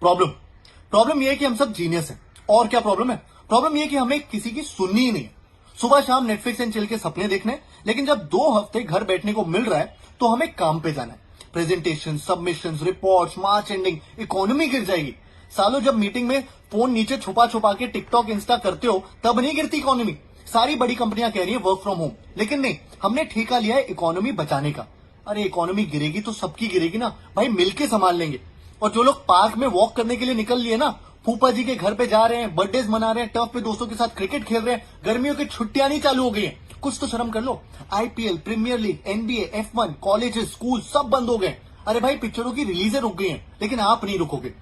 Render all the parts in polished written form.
Problem problem यह है कि हम सब जीनियस हैं। और क्या प्रॉब्लम है? प्रॉब्लम यह है कि हमें किसी की सुननी ही नहीं है। सुबह शाम नेटफ्लिक्स एंड चिल के सपने देखने, लेकिन जब 2 हफ्ते घर बैठने को मिल रहा है तो हमें काम पे जाना है। Presentation, submission, reports, March ending, economy गिर जाएगी। सालों जब मीटिंग में फोन नीचे छुपा छुपा के टिकटॉक इंस्टा करते हो तब नहीं गिरती इकोनॉमी। सारी बड़ी कंपनियां कह रही है वर्क फ्रॉम होम, लेकिन नहीं, हमने ठेका लिया है इकोनॉमी बचाने का। अरे इकोनॉमी गिरेगी तो सबकी गिरेगी ना भाई, मिलके संभाल लेंगे। और जो लोग पार्क में वॉक करने के लिए निकल लिए ना, फूफा जी के घर पे जा रहे हैं, बर्थडेज मना रहे हैं, टर्फ पे दोस्तों के साथ क्रिकेट खेल रहे हैं, गर्मियों की छुट्टियां नहीं चालू हो गई हैं, कुछ तो शर्म कर लो। IPL, premier league, NBA, F1, colleges, school सब बंद हो गए। अरे भाई पिक्चरों की रिलीजें रुक गई हैं, लेकिन आप नहीं रुकोगे।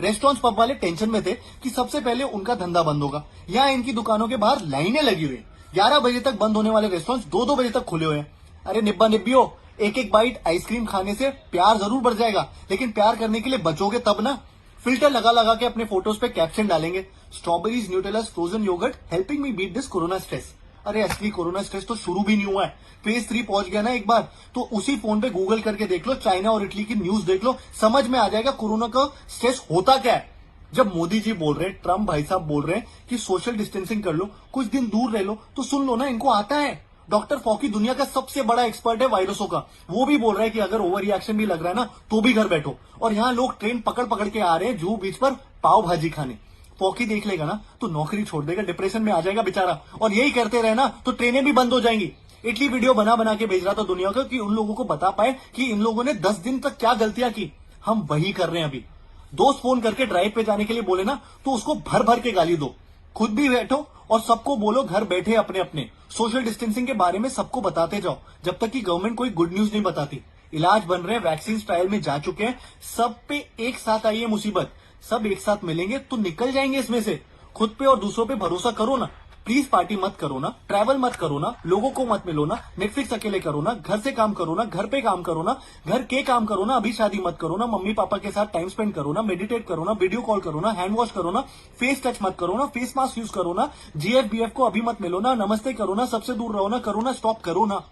रेस्टोरेंट्स पब वाले टेंशन में थे कि सबसे पहले उनका धंधा बंद होगा। यहाँ इनकी दुकानों के बाहर लाइनें लगी हुई हैं। 11 बजे तक बंद होने वाले रेस्टोरेंट्स 2-2 बजे तक खुले हुए हैं। अरे निब्बा निब्बियो, एक एक बाइट आइसक्रीम खाने से प्यार जरूर बढ़ जाएगा, लेकिन प्यार करने के लिए बचोगे तब ना। फिल्टर लगा लगा के अपने फोटोज पे कैप्शन डालेंगे, strawberries, Nutellas, frozen yoghurt helping me beat this corona stress. अरे असली कोरोना स्ट्रेस तो शुरू भी नहीं हुआ है। फेज 3 पहुंच गया ना एक बार, तो उसी फोन पे गूगल करके देख लो, चाइना और इटली की न्यूज देख लो, समझ में आ जाएगा कोरोना का स्ट्रेस होता क्या है। जब मोदी जी बोल रहे हैं, ट्रम्प भाई साहब बोल रहे हैं कि सोशल डिस्टेंसिंग कर लो, कुछ दिन दूर रह लो, तो सुन लो ना, इनको आता है। डॉक्टर फॉकी दुनिया का सबसे बड़ा एक्सपर्ट है वायरसों का, वो भी बोल रहा है कि अगर ओवर रिएक्शन भी लग रहा है ना तो भी घर बैठो। और यहाँ लोग ट्रेन पकड़ पकड़ के आ रहे हैं जुहू बीच पर पाव भाजी खाने। फॉकी देख लेगा ना तो नौकरी छोड़ देगा, डिप्रेशन में आ जाएगा बेचारा। और यही करते रहे ना तो ट्रेनें भी बंद हो जाएंगी। इटली वीडियो बना बना के भेज रहा था दुनिया को कि उन लोगों को बता पाए कि इन लोगों ने 10 दिन तक क्या गलतियां की। हम वही कर रहे हैं अभी। दोस्त फोन करके ड्राइव पे जाने के लिए बोले ना तो उसको भर भर के गाली दो, खुद भी बैठो और सबको बोलो घर बैठे अपने अपने। सोशल डिस्टेंसिंग के बारे में सबको बताते जाओ जब तक कि गवर्नमेंट कोई गुड न्यूज नहीं बताती। इलाज बन रहे हैं, वैक्सीन ट्रायल में जा चुके हैं, सब पे एक साथ आई है मुसीबत। सब एक साथ मिलेंगे तो निकल जाएंगे इसमें से। खुद पे और दूसरों पे भरोसा करो ना। प्लीज पार्टी मत करो ना, ट्रैवल मत करो ना, लोगों को मत मिलो ना, नेटफ्लिक्स अकेले करो ना, घर से काम करो ना, घर पे काम करो ना, घर के काम करो ना, अभी शादी मत करो ना, मम्मी पापा के साथ टाइम स्पेंड करो ना, मेडिटेट करो ना, वीडियो कॉल करो ना, हैंड वॉश करो ना, फेस टच मत करो ना, फेस मास्क यूज करो ना, GF BF को अभी मत मिलो ना, नमस्ते करो ना, सबसे दूर रहो ना, करो ना, स्टॉप करो ना।